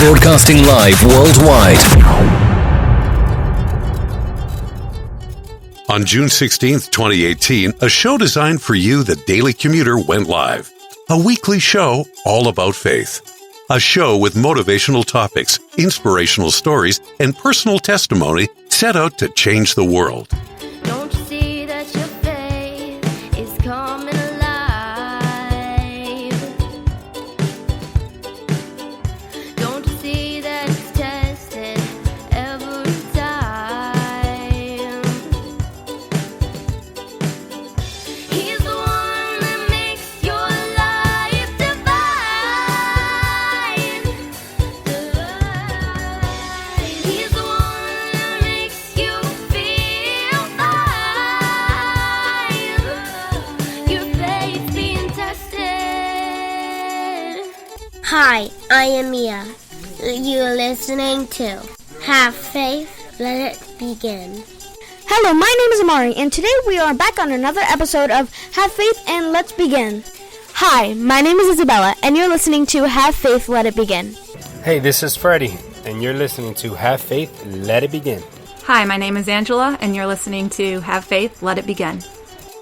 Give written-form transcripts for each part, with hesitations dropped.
Broadcasting live worldwide. On June 16th, 2018, a show designed for you, the Daily Commuter, went live. A weekly show all about faith. A show with motivational topics, inspirational stories, and personal testimony set out to change the world. Don't you see that your faith is coming alive? Don't you see that it's tested every time? He's the one that makes your life divine. He's the one that makes you feel fine. Your faith being tested. Hi, I am Mia. You're listening to Have Faith, Let It Begin. Hello, my name is Amari, and today we are back on another episode of Have Faith and Let's Begin. Hi, my name is Isabella, and you're listening to Have Faith, Let It Begin. Hey, this is Freddie, and you're listening to Have Faith, Let It Begin. Hi, my name is Angela, and you're listening to Have Faith, Let It Begin.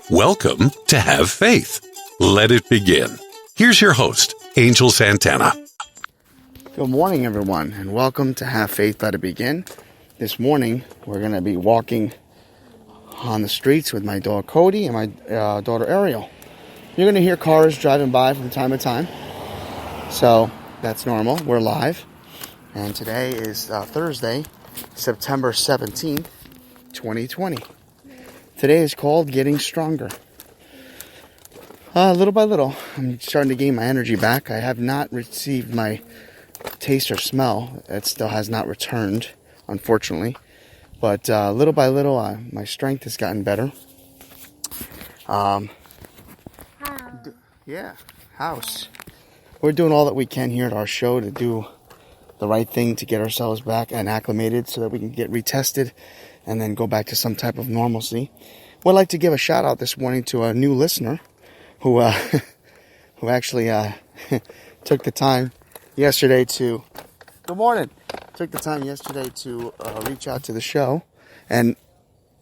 Welcome to Have Faith. Let it begin. Here's your host, Angel Santana. Good morning, everyone, and welcome to Have Faith, Let It Begin. This morning, we're going to be walking on the streets with my dog Cody and my daughter Ariel. You're going to hear cars driving by from time to time, so that's normal. We're live, and today is Thursday, September 17th, 2020. Today is called Getting Stronger. Little by little, I'm starting to gain my energy back. I have not received my taste or smell. It still has not returned, unfortunately. But little by little, my strength has gotten better. House. We're doing all that we can here at our show to do the right thing to get ourselves back and acclimated so that we can get retested and then go back to some type of normalcy. Would like to give a shout out this morning to a new listener who actually took the time yesterday to reach out to the show and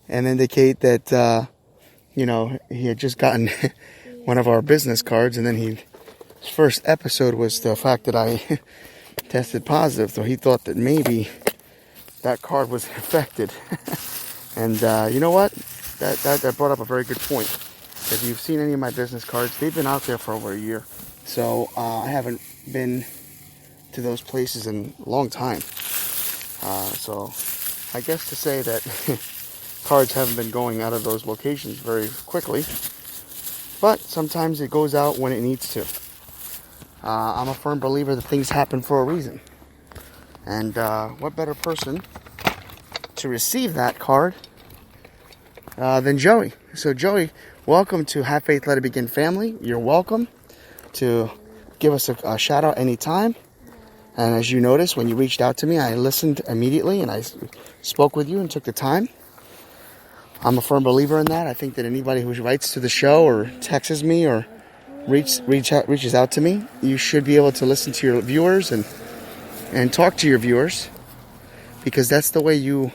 indicate that he had just gotten one of our business cards, and then his first episode was the fact that I tested positive, so he thought that maybe that card was infected. And you know what? That brought up a very good point. If you've seen any of my business cards, they've been out there for over a year. So I haven't been to those places in a long time. So I guess to say that cards haven't been going out of those locations very quickly. But sometimes it goes out when it needs to. I'm a firm believer that things happen for a reason. And what better person to receive that card than Joey. So Joey, welcome to Have Faith, Let It Begin family. You're welcome to give us a shout out anytime. And as you noticed, when you reached out to me, I listened immediately and I spoke with you and took the time. I'm a firm believer in that. I think that anybody who writes to the show or texts me or reaches out to me, you should be able to listen to your viewers and talk to your viewers, because that's the way you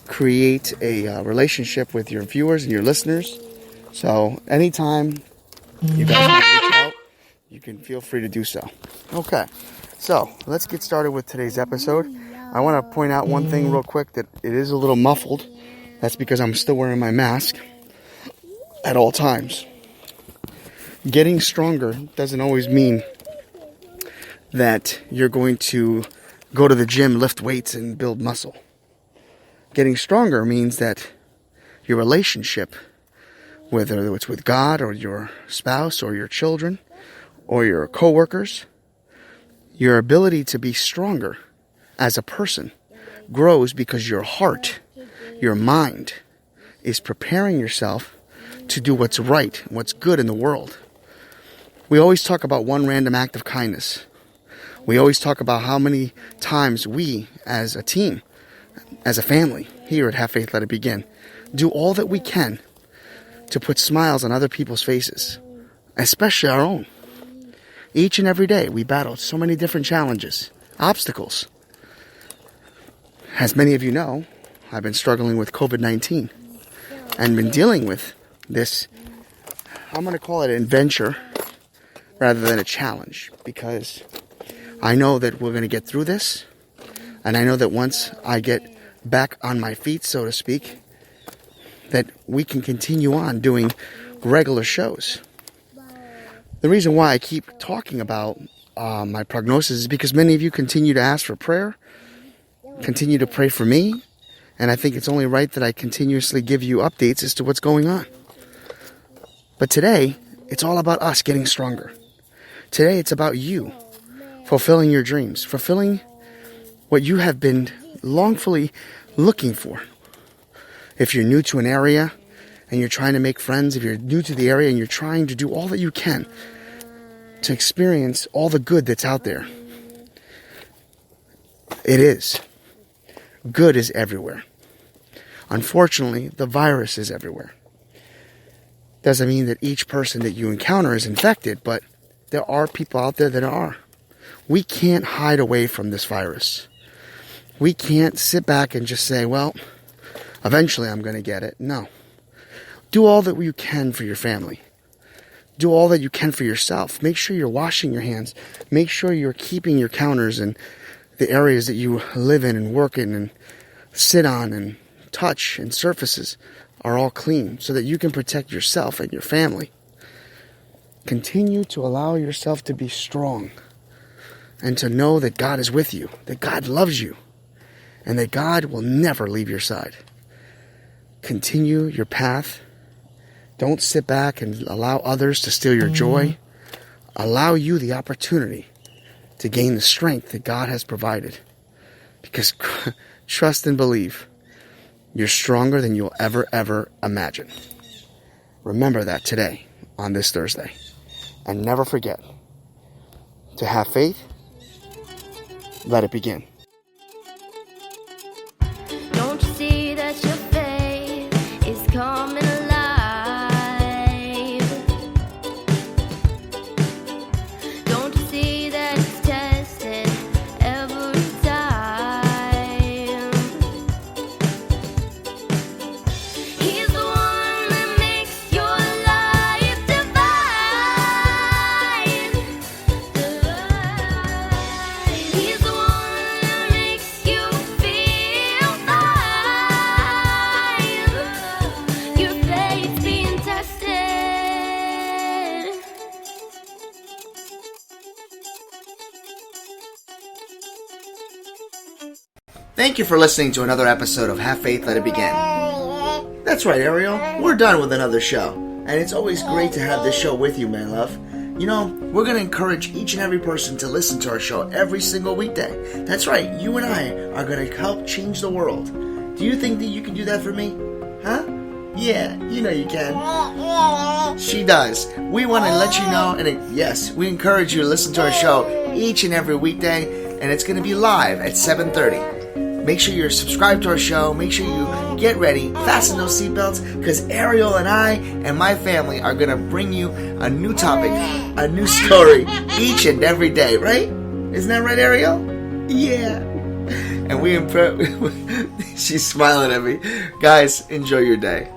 create a relationship with your viewers and your listeners. So anytime you guys want to reach out, you can feel free to do so. Okay, so let's get started with today's episode. I want to point out one thing real quick, that it is a little muffled. That's because I'm still wearing my mask at all times. Getting stronger doesn't always mean that you're going to go to the gym, lift weights, and build muscle. Getting stronger means that your relationship, whether it's with God or your spouse or your children or your coworkers, your ability to be stronger as a person grows because your heart, your mind, is preparing yourself to do what's right, what's good in the world. We always talk about one random act of kindness. We always talk about how many times we, as a team, as a family, here at Have Faith, Let It Begin, do all that we can to put smiles on other people's faces, especially our own. Each and every day, we battle so many different challenges. obstacles. As many of you know, I've been struggling with COVID-19 and been dealing with this, I'm going to call it an adventure rather than a challenge, because I know that we're going to get through this, and I know that once I get back on my feet, so to speak, that we can continue on doing regular shows. The reason why I keep talking about my prognosis is because many of you continue to ask for prayer, continue to pray for me, and I think it's only right that I continuously give you updates as to what's going on. But today, it's all about us getting stronger. Today, it's about you fulfilling your dreams, fulfilling what you have been longfully looking for. If you're new to an area and you're trying to make friends, if you're new to the area and you're trying to do all that you can to experience all the good that's out there, it is. Good is everywhere. Unfortunately, the virus is everywhere. Doesn't mean that each person that you encounter is infected, but there are people out there that are. We can't hide away from this virus. We can't sit back and just say, well, eventually I'm going to get it. No. Do all that you can for your family. Do all that you can for yourself. Make sure you're washing your hands. Make sure you're keeping your counters and the areas that you live in and work in and sit on and touch and surfaces are all clean so that you can protect yourself and your family. Continue to allow yourself to be strong and to know that God is with you, that God loves you, and that God will never leave your side. Continue your path. Don't sit back and allow others to steal your joy. Allow you the opportunity to gain the strength that God has provided. Because trust and believe, you're stronger than you'll ever imagine. Remember that today, on this Thursday. And never forget to have faith. Let it begin. Don't you see that your faith is coming alive? Don't you see that it's tested every time? He's the one that makes your life divine. He's the one that makes you feel fine. Your faith's being tested. Thank you for listening to another episode of Have Faith, Let It Begin. That's right, Ariel. We're done with another show. And it's always great to have this show with you, my love. You know, we're going to encourage each and every person to listen to our show every single weekday. That's right, you and I are going to help change the world. Do you think that you can do that for me? Huh? Yeah, you know you can. She does. We want to let you know, and yes, we encourage you to listen to our show each and every weekday, and it's going to be live at 7:30. Make sure you're subscribed to our show. Make sure you get ready, fasten those seatbelts, because Ariel and I and my family are going to bring you a new topic, a new story each and every day, right? Isn't that right, Ariel? Yeah. And she's smiling at me. Guys, enjoy your day.